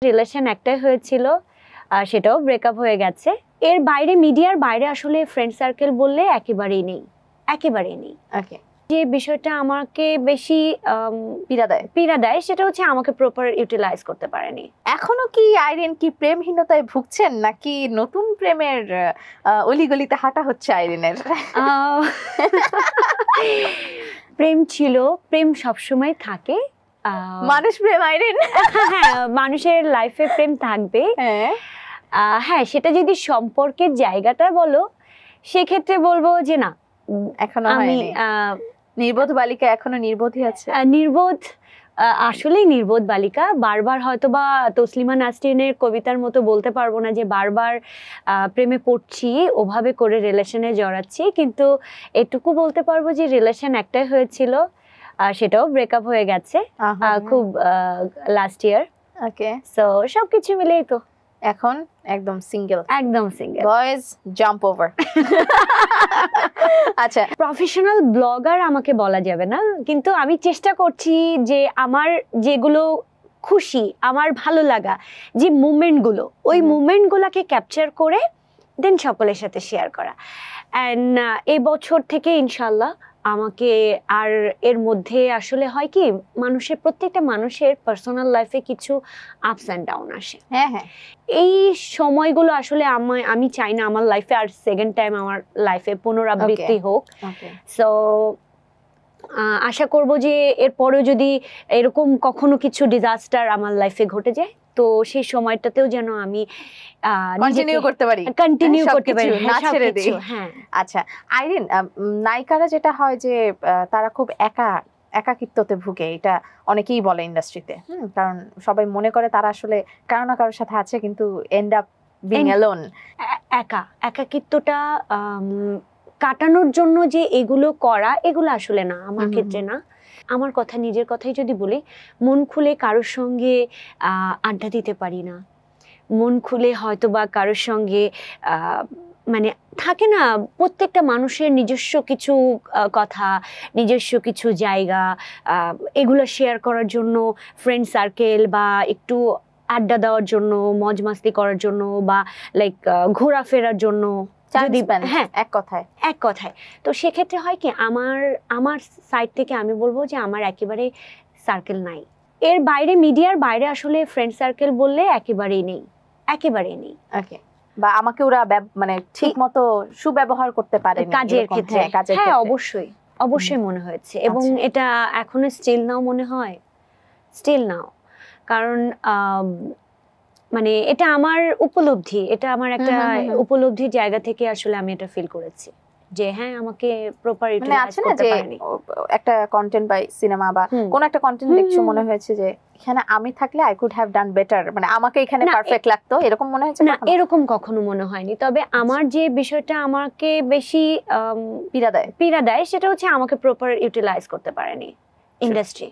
Relation একটাই হয়েছিল, সেটাও ব্রেকআপ হয়ে গেছে। এর বাইরে মিডিয়ার বাইরে আসলে ফ্রেন্ড সার্কেল বললে একেবারেই নেই, একেবারেই নেই। ওকে, যে বিষয়টা আমাকে বেশি পীড়া দেয় সেটা হচ্ছে আমাকে প্রপার ইউটিলাইজ করতে পারেনি। এখনো কি আইরিন কি প্রেমহীনতায় ভুগছেন, নাকি নতুন প্রেমের অলিগলিতে হাঁটা হচ্ছে আইরিনের? প্রেম ছিল, প্রেম সবসময় থাকে, মানুষ প্রেম আইরিন। হ্যাঁ, মানুষের লাইফে প্রেম থাকবে। হ্যাঁ, সেটা যদি সম্পর্কের জায়গাটা বলো সেক্ষেত্রে বলবো যে না, এখনো আমি নির্বোধ বালিকা, এখনো নির্বোধই আছে। নির্বোধ, আসলেই নির্বোধ বালিকা। বারবার হয়তো বা তসলিমা নাসরিনের কবিতার মতো বলতে পারবো না যে বারবার প্রেমে পড়ছি, ওভাবে করে রিলেশনে জড়াচ্ছি, কিন্তু এটুকু বলতে পারবো যে রিলেশন একটাই হয়েছিল, সেটাও ব্রেকআপ হয়ে গেছে খুব লাস্ট ইয়ার। ওকে, সো সবকিছু মিলেই তো এখন একদম সিঙ্গেল। একদম সিঙ্গেল। Boys jump over. আচ্ছা, প্রফেশনাল ব্লগার আমাকে বলা যাবে না, কিন্তু আমি চেষ্টা করছি যে আমার যেগুলো খুশি, আমার ভালো লাগা যে মুভমেন্টগুলো, ওই মুভমেন্টগুলোকে ক্যাপচার করে দেন সকলের সাথে শেয়ার করা। অ্যান্ড এই বছর থেকে ইনশাল্লাহ আমাকে আর এর মধ্যে আসলে হয় কি, মানুষের প্রত্যেকটা মানুষের পার্সোনাল লাইফে কিছু আপস অ্যান্ড ডাউন আসে। হ্যাঁ হ্যাঁ, এই সময়গুলো আসলে আমি চাই না আমার লাইফে আর সেকেন্ড টাইম আমার লাইফে পুনরাবৃত্তি হোক। সো আশা করব যে এরপরেও যদি এরকম কখনো কিছু ডিজাস্টার আমার লাইফে ঘটে যায়, তো সেই সময়টাতেও যেন আমি কন্টিনিউ করতে পারি, না ছেড়ে দিই। হ্যাঁ। আচ্ছা আইরিন, নায়িকারা যেটা হয় যে তারা খুব একাকিত্বতে ভুগে, এটা অনেকেই বলে ইন্ডাস্ট্রিতে, কারণ সবাই মনে করে তারা আসলে কারো না কারোর সাথে আছে, কিন্তু এন্ড আপ বিং অ্যালোন। একাকিত্বটা কাটানোর জন্য যে এগুলো করা, এগুলো আসলে না, আমার ক্ষেত্রে না। আমার কথা, নিজের কথাই যদি বলি, মন খুলে কারোর সঙ্গে আড্ডা দিতে পারি না, মন খুলে হয়তো বা কারোর সঙ্গে মানে থাকে না, প্রত্যেকটা মানুষের নিজস্ব কিছু কথা, নিজস্ব কিছু জায়গা, এগুলো শেয়ার করার জন্য ফ্রেন্ড সার্কেল বা একটু আড্ডা দেওয়ার জন্য, মজ মাস্তি করার জন্য বা লাইক ঘোরাফেরার জন্য, হ্যাঁ এক কথায়। তো সেক্ষেত্রে হয় কি, আমার সাইড থেকে আমি বলবো যে আমার একেবারে সার্কেল নাই। এর বাইরে মিডিয়ার বাইরে আসলে ফ্রেন্ড সার্কেল বললে একেবারেই নেই, একেবারেই নেই। ওকে, বা আমাকে ওরা মানে ঠিক মতো সুব্যবহার করতে পারে কাজের ক্ষেত্রে। হ্যাঁ, অবশ্যই মনে হয়েছে, এবং এটা এখনো স্টিল নাও মনে হয়, স্টিল নাও। কারণ মানে এটা আমার উপলব্ধি, এটা আমার একটা উপলব্ধির জায়গা থেকে আসলে আমি এটা ফিল করেছি যে হ্যাঁ, আমাকে প্রপার ইউটিলাইজ করতে পারিনি। একটা কন্টেন্ট বা সিনেমা বা কোন একটা কন্টেন্ট দেখছো, মনে হয়েছে যে এখানে আমি থাকলে I could have done better, মানে আমাকে এখানে পারফেক্ট লাগতো, এরকম মনে হয়েছে? না, এরকম কখনো মনে হয়নি। তবে আমার যে বিষয়টা আমাকে বেশি পীড়া দেয় সেটা হচ্ছে আমাকে প্রপার ইউটিলাইজ করতে পারেনি ইন্ডাস্ট্রি।